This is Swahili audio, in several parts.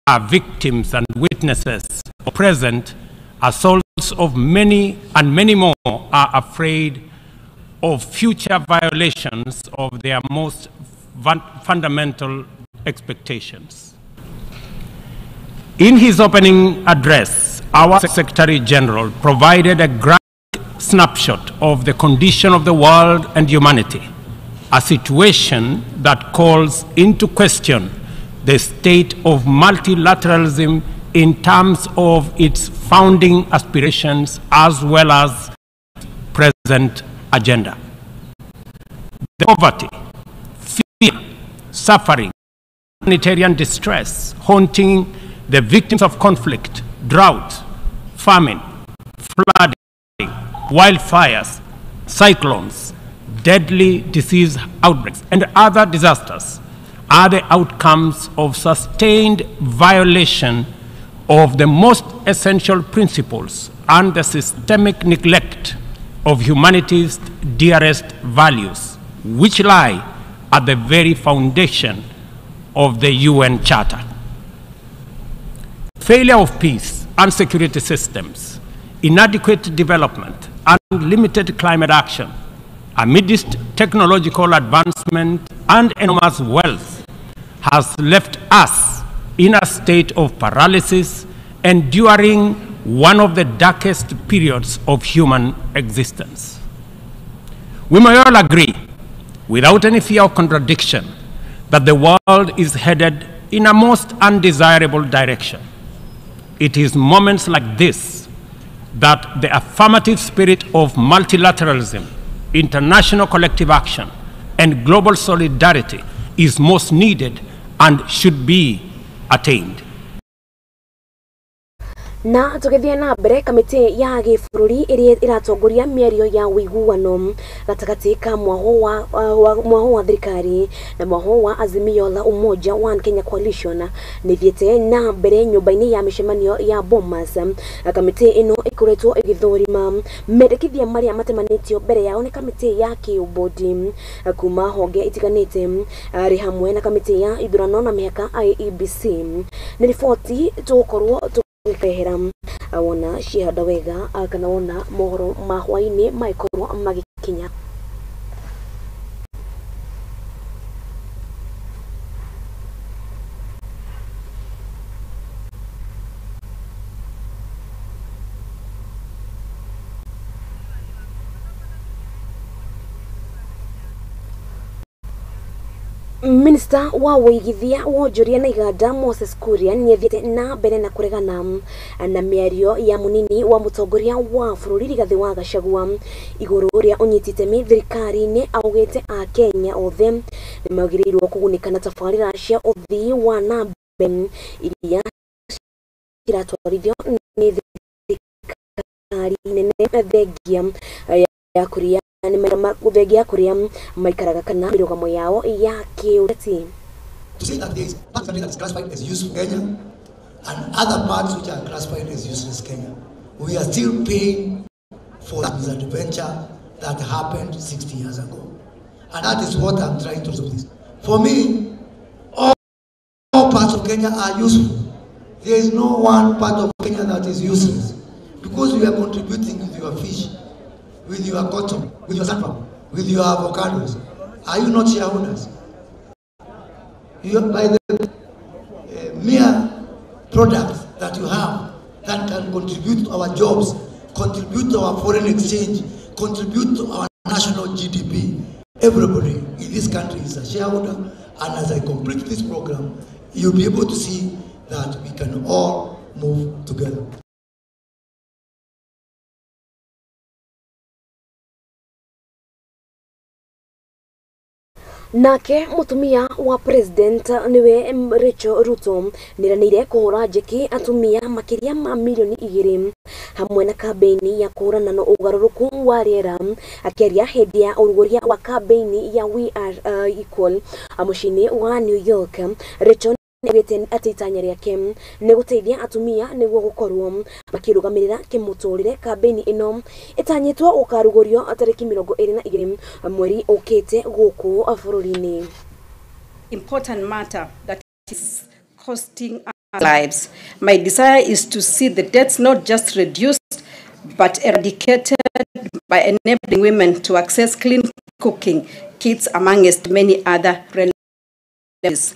are victims and witnesses of present assaults of many, and many more are afraid of future violations of their most fundamental expectations. In his opening address, our Secretary General provided a graphic snapshot of the condition of the world and humanity, a situation that calls into question the state of multilateralism in terms of its founding aspirations as well as present agenda. The poverty, fear, suffering, humanitarian distress haunting the victims of conflict, drought, famine, flooding, wildfires, cyclones, deadly disease outbreaks, and other disasters are the outcomes of sustained violation of the most essential principles and the systemic neglect of humanity's dearest values, which lie at the very foundation of the UN Charter. Failure of peace and security systems, inadequate development, and limited climate action amidst technological advancement and enormous wealth has left us in a state of paralysis, enduring one of the darkest periods of human existence. We may all agree, without any fear of contradiction, that the world is headed in a most undesirable direction. It is moments like this that the affirmative spirit of multilateralism, international collective action, and global solidarity is most needed and should be attained. Na tugethia na mbere kamiti ya gifururi iria iratongoria miario ya wiguano gatagati ka mwaho wa thirikari na mwaho wa Azimio la Umoja One Kenya Coalition nithiete na mbere nyumba-ini ya mishemanio ya Bomas. Kamiti ino ikoretwo igithorima mendekithia maria matemanitio mbere yao ni kamiti ya kiubodi kuma honge itiganite ri hamwe na kamiti ya ithurano na mihaka IEBC. Ni riboti tukorwo Keheram awona shihada wega kana wona mohoro mahwaini maikorwo magikinya. Minister wa Wigithia wonjoria na iganda Moses Kuria niethiete na mbere na kuregana na miario ya munini wa mutongoria wa bururi Rigathi wa Gachagua iguru ria unyititemi thirikari-ini augite a Kenya othe ni magirirwo kugunika na tafarira cia uthii wa na mbere iria iratwarithio ni thirikari nene thengia ya Kuria ni mera kuthegia kuria maikaraga kana mirogamo yao ya kiureti. To say that there is part that is classified as useful Kenya and other parts which are classified as useless Kenya, we are still paying for that misadventure that happened 60 years ago, and that is what I'm trying to do. This for me, all parts of Kenya are useful. There is no one part of Kenya that is useless, because we are contributing with your fish, with your cotton, with your sunflower, with your avocados. Are you not shareholders? You are by the mere products that you have that can contribute to our jobs, contribute to our foreign exchange, contribute to our national GDP. Everybody in this country is a shareholder, and as I complete this program, you'll be able to see that we can all move together. Nake mutumia wa president niwe Rachel Ruto niranire kuhura njeki atumia makiria ma milioni 2 hamwe na kampeni ya kuhurana na ugaruruku wa riera akiaria hindi ya uruguria wa kampeni ya We Are Equal mucini wa New York. Rachel nigete atitanya riake ne guteithia atumia niguo gukorwo makirugamirira kimuturire. Kampeni ino itanyitwo ukarugurio atariki 22 mweri ukite guku bururi-ini. Important matter that is costing lives. My desire is to see the deaths not just reduced, but eradicated by enabling women to access clean cooking kits, amongst many other relatives.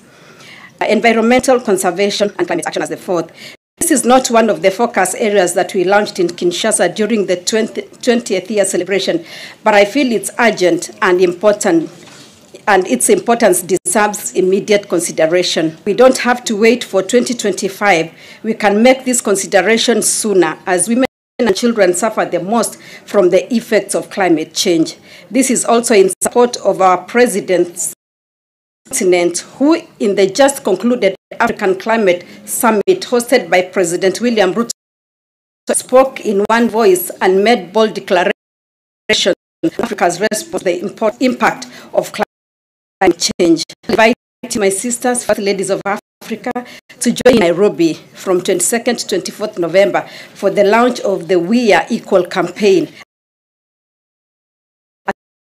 Environmental conservation and climate action as the fourth. This is not one of the focus areas that we launched in Kinshasa during the 20th year celebration, but I feel it's urgent and important, and its importance deserves immediate consideration. We don't have to wait for 2025. We can make this consideration sooner, as women and children suffer the most from the effects of climate change. This is also in support of our President's continent, who in the just concluded African Climate Summit hosted by President William Ruto spoke in one voice and made bold declarations on Africa's response to the impact of climate change. I invite my sisters, First Ladies of Africa, to join Nairobi from 22nd to 24th November for the launch of the We Are Equal campaign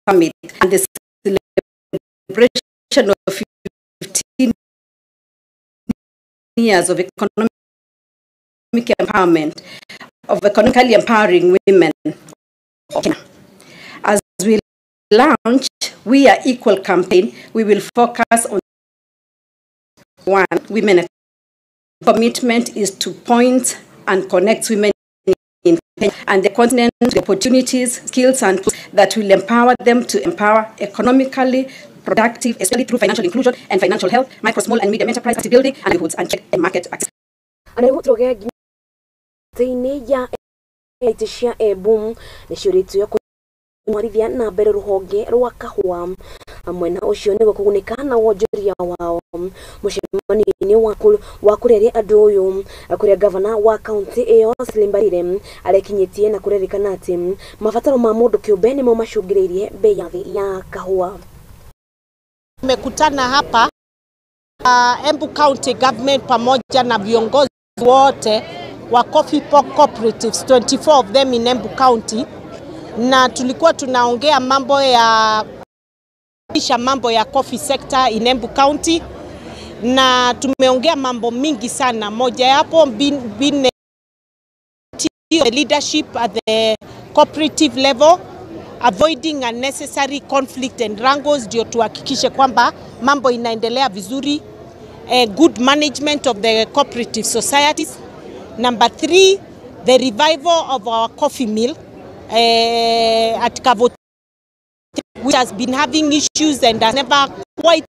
summit and the celebration of 15 years of economic empowerment, of economically empowering women. As we launch We Are Equal campaign, we will focus on one, women. Commitment is to point and connect women in Kenya and the continent to the opportunities, skills, and tools that will empower them to empower economically productive, especially through financial inclusion and financial health, micro, small, and medium enterprise building, and livelihoods and check and market access. Mwarithia na mbere ruhonge rwa kahua mwena ucio ni gukugunika na wonjoria wao mucemanio wa kureria andu uyu kuria governor wa county iyo Slimbarire arekinyitie na kurerikana ati mabataro ma mundu kiumbe ni mo macungiririe bei ya kahua. Tumekutana hapa Embu County Government pamoja na viongozi wote wa coffee cooperatives, 24 of them in Embu County, na tulikuwa tunaongea mambo ya coffee sector in Embu County, na tumeongea mambo mingi sana. Moja yapo been leadership at the cooperative level, avoiding unnecessary conflict and wrangles, ndio tuhakikishe kwamba mambo inaendelea vizuri. Good management of the cooperative societies. Number 3, the revival of our coffee mill at Kavote, which has been having issues and has never quite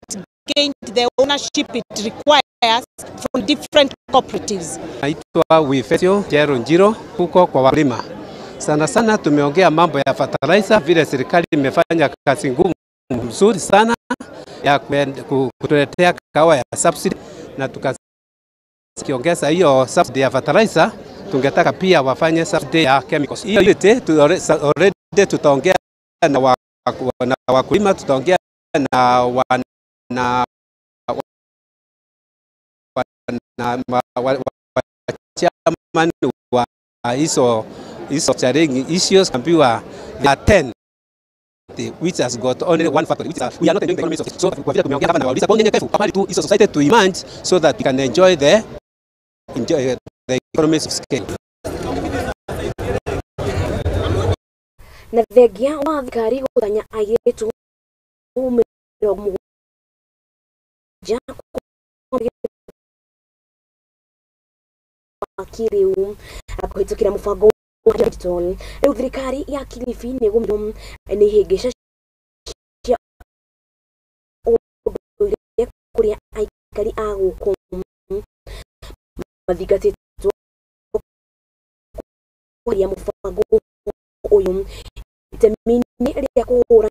gained the ownership it requires from different cooperatives. Naitwa Wifesio Jero Njiro, huko kwa wakulima. Sana sana tumeongea mambo ya fertilizer, vile serikali imefanya kazi ngumu mzuri sana ya kutuletea kahawa ya subsidy, na tukiongeza hiyo subsidy ya fertilizer, tungetaka pia wafanye subsidy ya chemicals. Hiyo yote already tutaongea na wakulima, tutaongea na chairman wa hizo challenging issues. Ambiwa there are 10 which has got only one factor, which is we are not enjoying the economies of it. So kwa vile tumeongea hapa na wauliza kwa nini kabali tu hizo society to emerge so that we can enjoy the economies of scale. Na thegia wa thikari gutanya airetu mirongo akiriu akuhitukira mufango wa digital. Riu thirikari ya Kilifi ni gumyo ni higisha cia kuria aikari aguku mathigatitwo kuria mufango uyu itemini ria kuhurana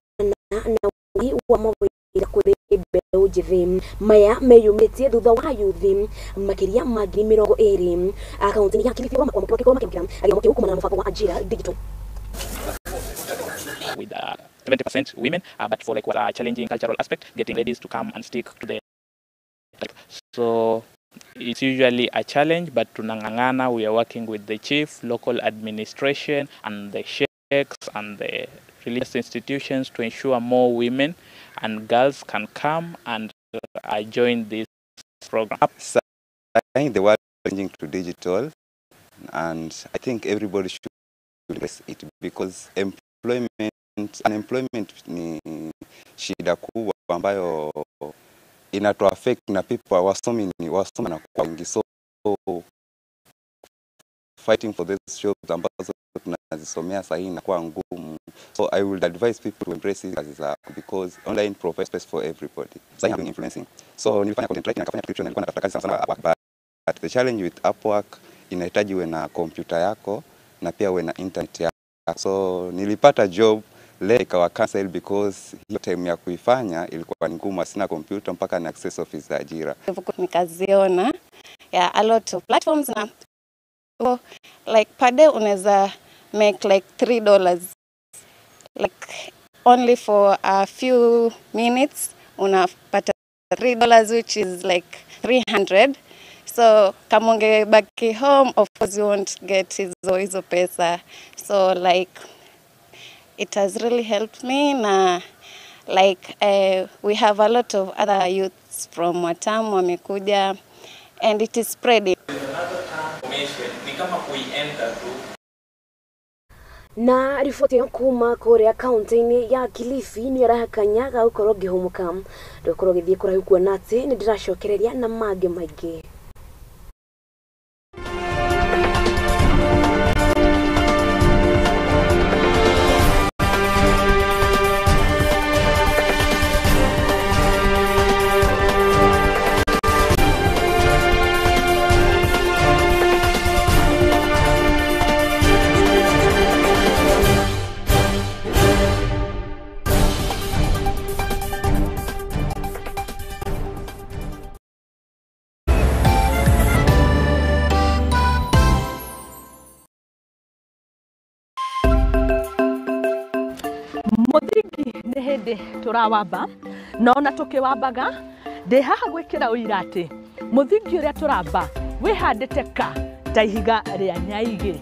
na wi wa mawira kuri mbeu njithi maya meyumitie thutha wa yuthi makiria ma 20 akaunti ya Kilifi wa makwamukiro kikoma kimkira agimo kiu kumana mufango wa ajira digital with 70% women, but for like what a challenging cultural aspect, getting ladies to come and stick to the so it's usually a challenge, but tunangangana, we are working with the chief, local administration, and the sheikhs and the religious institutions to ensure more women and girls can come and join this program. think the world is changing to digital, and I think everybody should embrace it because unemployment ni shida kubwa ambayo inatu affect na people wasomi na kwa wengi, so fighting for these jobs ambazo tunazisomea sasa na kwa ngumu. So I would advise people to embrace it because online provides space for everybody. So I'm influencing. So nilifanya content writing, nikafanya description, nilikuwa natafuta kazi sana Upwork. But the challenge with Upwork inahitaji uwe na computer yako na pia uwe na internet yako. So nilipata job leo ikawa cancel because hiyo time ya kuifanya ilikuwa ngumu, sina computer mpaka na access office za ajira. Nikaziona a lot of platforms na so, like per day unaweza make like $3, like only for a few minutes unapata $3, which is like 300. So kama ungebaki home, of course you won't get hizo pesa. So like it has really helped me na like we have a lot of other youths from Watamu wamekuja and it is spreading. Na ripoti ya kuma Korea kaunti ya Kilifi ni arahakanyaga ukoro gihumuka ndokoro githie kurahu kuona ati ni ndiracokereria na mage maige. Muthingi ni hindi turawamba nona tukiwambaga ndi haha gwikira uira ati muthingi uria turamba wihandite ka ta ihiga ria nyaigi.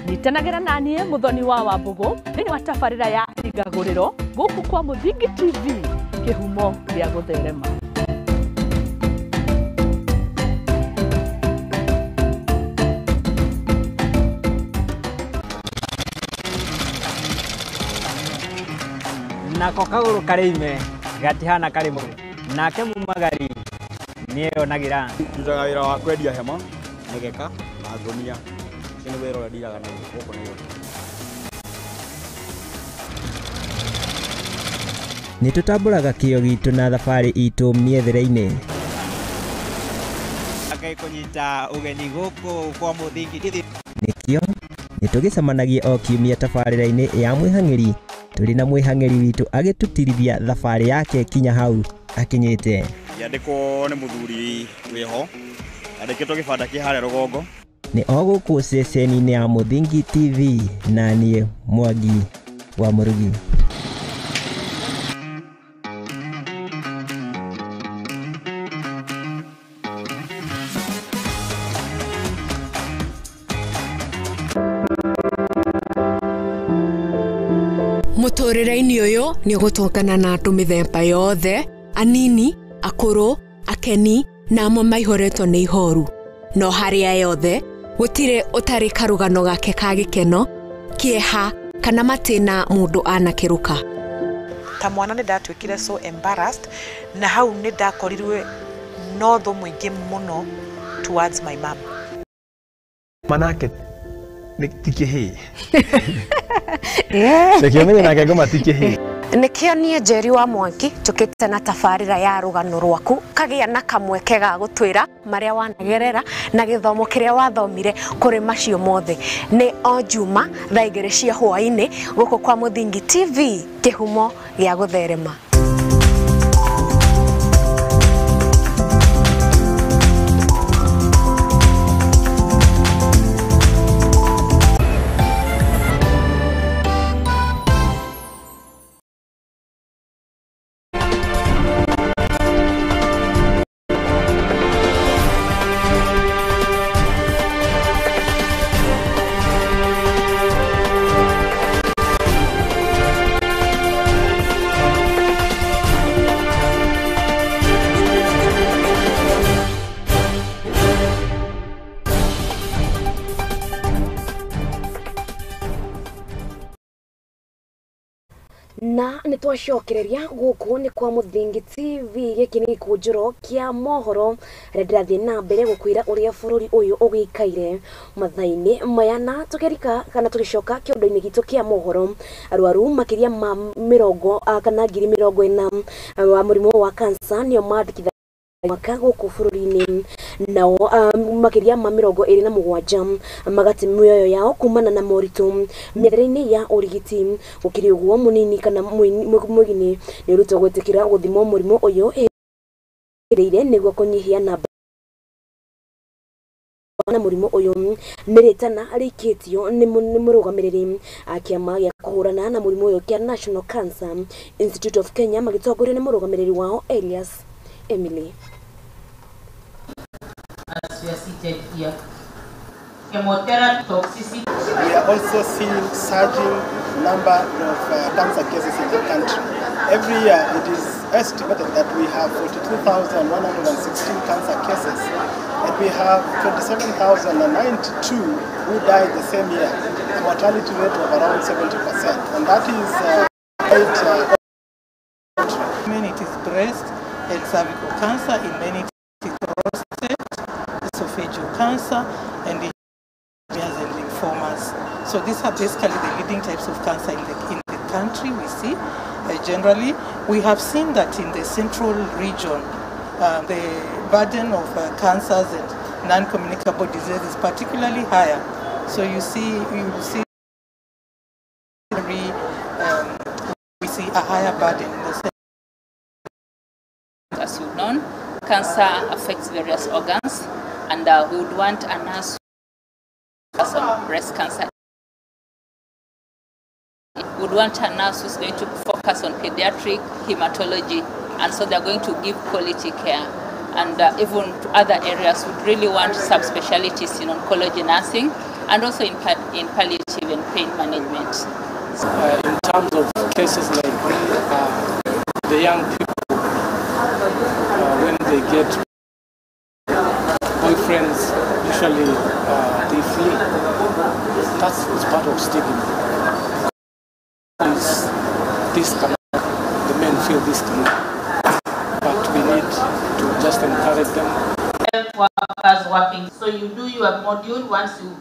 Nitanagira nanie Muthoni wa Wambugu thini wa tabarira ya igaguriro guku kwa Muthingi TV kihumo gia gutherema. Nako kaguru karime gatihana karimu nake mumagari niyo nagira ndutaga wira wa kwendia hema migeka na ngonia kini wira ura ndiraga na guko niyo nitutamburaga kio gitu na thabari itu miethere-ini akai kunyita ugeni guku kwa Muthingi nikio nitugicemanagia o kiumia tabarira-ini ya mwihang'iri turi na mwihang'iri witu agitutirithia thabari yake kinya hau akinyite yandiko ni muthuri wiho andikitwo gibanda ki hare rugongo ni oguku ceceni-ini ya Muthingi TV na nie Mwangi wa Murugi. Muturire-ini uyu ni gutongana na andu mithemba yothe, anini, akuru, akeni na amwe maihoretwo ni ihoru. No haria yothe gutire utari karugano gake ka gikeno, kieha kana matina mundu anakiruka. Ta mwana ni ndatwikire so embarrassed na hau ni ndakorirwe no tho mwingi muno towards my mom. Manake tikihi Sekiamenye na kagoma tikihi Nikio nie Njeri wa Mwangi tukite na tabarira ya rugano rwaku kagia na kamweke ga gutwira maria wanagerera na githomo kiria wathomire kuri macio mothe. Ni o Juma thaa 2 cia hwaini guku kwa Muthingi TV kihumo gia gutherema. na nitwacokereria guku ni kwa Muthingi TV giki ni gikunjuro kia mohoro ndirathie na mbere gukwira uria bururi uyu ugikaire mathaini maya na tugerika kana tugicoka kiondoini gitu kia mohoro arwaru makiria ma 40 kana 40 wa murimu wa kansa nio mandikitha mwaka guku bururi-ini nao makiria ma 27 magati mioyo yao kumana na moritu mĩethere-inĩ ya urigiti gukiri uguo munini kana mwigini ni ruto gwetikira guthimo murimu uyu ĩrĩire nĩguo kunyihia namba na murimu uyu niritana arikitio ni murugamiriri akiama ya kuhurana na murimu uyu kia National Cancer Institute of Kenya magitongorio ni murugamiriri wao Elias Emily. As we are seated here, chemotherapy toxicity. We are also seeing surging number of cancer cases in the country. Every year it is estimated that we have 42,116 cancer cases and we have 27,092 who died the same year, a mortality rate of around 70%, and that is quite it is breast and cervical cancer, in many prostate, esophageal cancer, and lymphomas. So these are basically the leading types of cancer in the country we see. Generally, we have seen that in the central region, the burden of cancers and non-communicable diseases is particularly higher. So you will see we see a higher burden in the center. As you've known, cancer affects various organs, and we would want a nurse who has on breast cancer. We would want a nurse who's going to focus on pediatric hematology, and so they're going to give quality care. And even to other areas, we really want subspecialties in oncology nursing, and also in palliative and pain management. In terms of cases like the young people, when they get boyfriends, usually they flee. That's part of stigma. This cannot, the men feel this cannot, but we need to just encourage them. Health workers working, so you do your module once you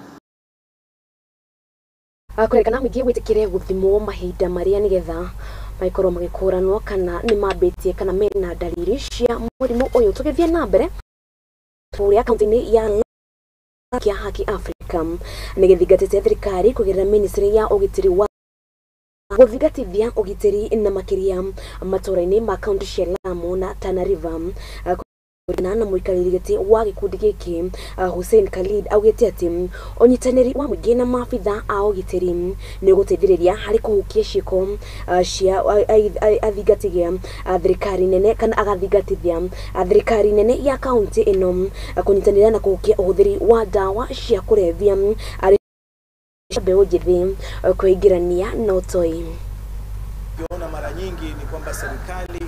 kurekana mwingi witikire guthimo mahinda maria nigetha maikorwo magikuranwo kana ni mambitie kana mena dalili cia murimu uyu. Tugithie na mbere kuria kaunti-ini ya kia Haki Africa nigithingatite thirikari kugerera ministry ya ugitiri wa guthingatithia ugitiri na makiria matura-ini ma kaunti cia Lamu na Tana River. Na muikariri giti wa gikundi giki Hussein Khalid augite ati unyitaniri wa mwingi na maabitha a ugitiri ni guteithiriria hari kuhukia ciiko cia athingatigia thirikari nene kana agathingatithia thirikari nene ya kaunti ino kunyitanira na kuhukia uhuthiri wa dawa cia kurevia ari mbeũ njithi kuingirania na utoi. Tunaona mara nyingi ni kwamba serikali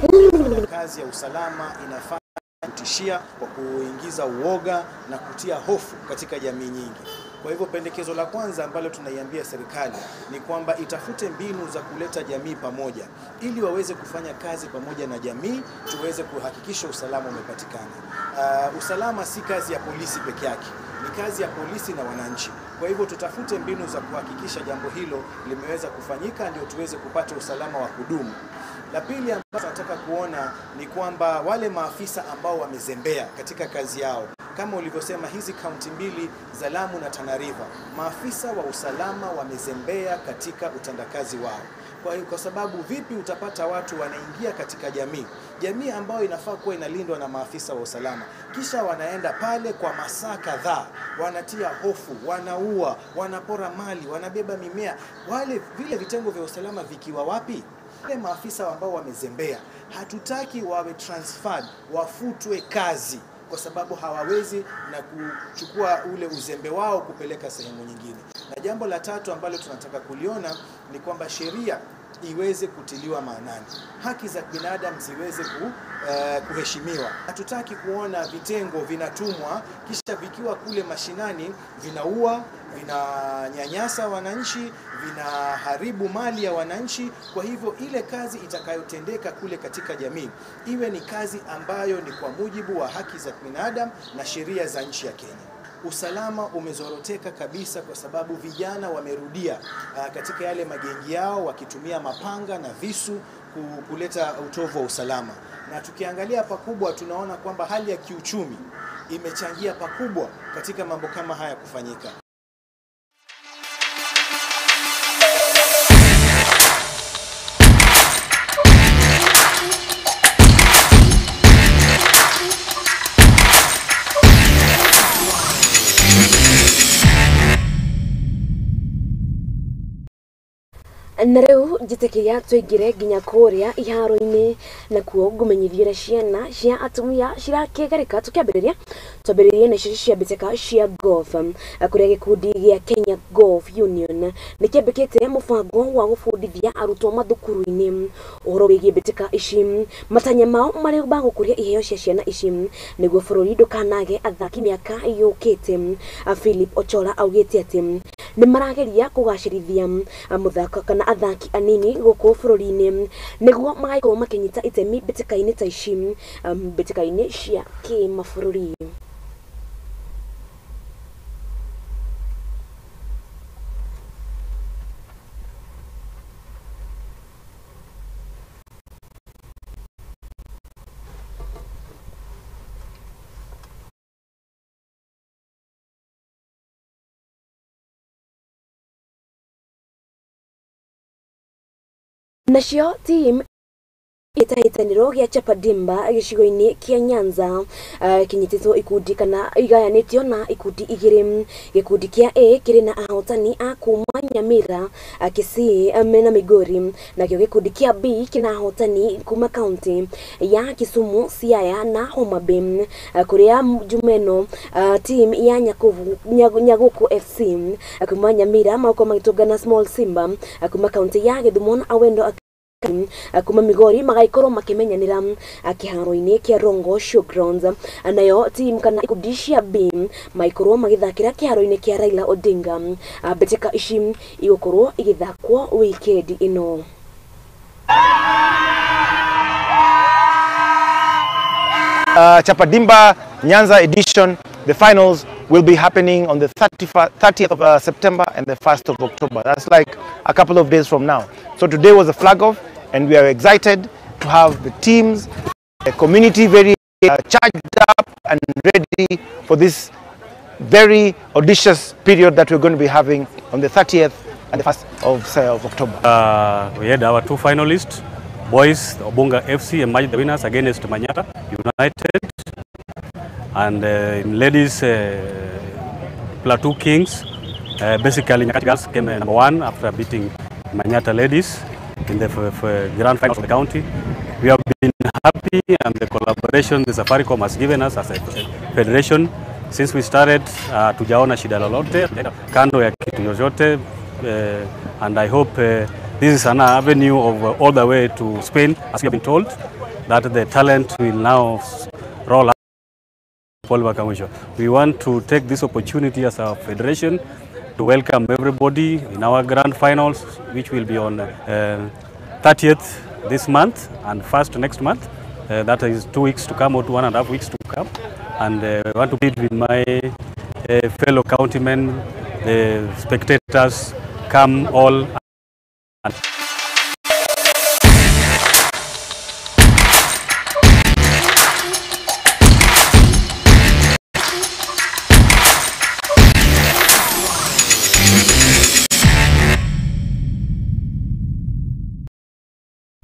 kazi ya usalama inafanya kutishia kwa kuingiza uoga na kutia hofu katika jamii nyingi. Kwa hivyo pendekezo la kwanza ambalo tunaiambia serikali ni kwamba itafute mbinu za kuleta jamii pamoja ili waweze kufanya kazi pamoja na jamii, tuweze kuhakikisha usalama umepatikana. Usalama si kazi ya polisi peke yake, ni kazi ya polisi na wananchi. Kwa hivyo tutafute mbinu za kuhakikisha jambo hilo limeweza kufanyika ndio tuweze kupata usalama wa kudumu. La pili ambalo tunataka kuona ni kwamba wale maafisa ambao wamezembea katika kazi yao, kama ulivyosema hizi kaunti mbili za Lamu na Tana River, maafisa wa usalama wamezembea katika utendakazi wao. Kwa sababu vipi utapata watu wanaingia katika jamii ambayo inafaa kuwa inalindwa na maafisa wa usalama, kisha wanaenda pale kwa masaa kadhaa, wanatia hofu, wanaua, wanapora mali, wanabeba mimea. Vile vitengo vya usalama vikiwa wapi? Wale maafisa ambao wamezembea hatutaki wawe transferred, wafutwe kazi kwa sababu hawawezi na kuchukua ule uzembe wao kupeleka sehemu nyingine. Na jambo la tatu ambalo tunataka kuliona ni kwamba sheria iweze kutiliwa maanani, haki za binadamu ziweze kuheshimiwa. Hatutaki kuona vitengo vinatumwa kisha vikiwa kule mashinani vinaua, vinanyanyasa wananchi, vinaharibu mali ya wananchi. Kwa hivyo ile kazi itakayotendeka kule katika jamii iwe ni kazi ambayo ni kwa mujibu wa haki za binadamu na sheria za nchi ya Kenya. Usalama umezoroteka kabisa kwa sababu vijana wamerudia katika yale magengi yao wakitumia mapanga na visu kuleta utovu wa usalama. Na tukiangalia pakubwa tunaona kwamba hali ya kiuchumi imechangia pakubwa katika mambo kama haya kufanyika. Na rĩu njĩtĩkĩria tũingĩre nginya kũrĩa iharo-inĩ na kuo ngũmenyithia ciana cia atumia cirakĩgarĩka twambĩrĩrie na cio cia mbĩtĩka cia golf kũrĩa gĩkundi gĩa Kenya Golf Union nĩ kĩambĩkĩte mũbango wa gũbundithia arutwo mathukuru-inĩ ũhoro wĩgiĩ mbĩtĩka ici. Matanya mao marĩ ma gũkũria iheo cia ciana ici nĩguo bũrũri ndũkanage athaki mĩaka yũkĩte. Philip Ochola augĩte atĩ nĩ marageria kũgacĩrithia mũthako kana athaki anini gũkũ bũrũri-inĩ nĩguo magaikorwo makĩnyita itemi mbĩtĩka-inĩ ta ici mbĩtĩka-inĩ cia kĩmabũrũri. Nacio team itahitaniro gĩa Chapadimba gĩcigo-inĩ kĩa Nyanza kinyitĩtwo ikundi kana igayanĩtio na ikundi igĩrĩ. Gĩkundi kĩa A kĩrĩ na ahotani a kuma Nyamira, Kisii na Migori, nakĩo gĩkundi kĩa B kĩrĩ na ahotani kuma kaunti ya Kisumu, Siaya na Homa Bay. Kũrĩa Jumeno team ya Nyaguku FC kuma Nyamira makorwo magĩtũngana Small Simba kuma kaunti ya Gĩthumo na Awendo kuma Migori magaikorwo makimenyanira kĩharo-inĩ kĩa Rongo Showgrounds. Nayo team kana ikundi cia B maikorwo magĩthakĩra kĩharo-inĩ kĩa Raila Odinga. Mbĩtĩka ici igũkorwo igĩthakwo weekend ĩno. Chapadimba Nyanza edition, the finals will be happening on the 30th of September and the 1st of October. That's like a couple of days from now. So today was a flag off, and we are excited to have the teams, the community very charged up and ready for this very audacious period that we're going to be having on the 30th and the 1st of October. We had our two finalists, boys, Obunga FC emerged the winners against Manyata United, and in ladies, Plateau Kings, basically Nyakati Girls came number one after beating Manyata ladies in the grand finals of the county. We have been happy, and the collaboration the Safaricom has given us as a federation since we started. Tujaona shida lolote kando ya kitu yoyote, and I hope this is an avenue of all the way to Spain, as we have been told that the talent will now roll out. We want to take this opportunity as a federation to welcome everybody in our grand finals, which will be on 30th this month and 1st next month. That is 2 weeks to come, or 1.5 weeks to come. And I want to meet with my fellow countrymen, the spectators, come all.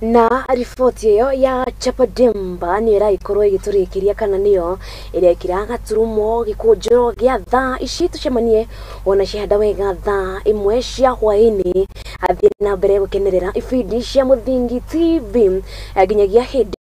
Na riboti ĩyo ya Chapadimba nĩ ĩraikorwo ĩgĩtũrĩkĩria kana nĩyo ĩrekĩra gaturumo gĩkũnjũro gĩa thaa ici tũcemanie ona cihanda wega thaa imwe cia hwaĩ-inĩ athiĩ na mbere gũkenerera ibindi cia Mũthingi TV nginyagia hĩndĩ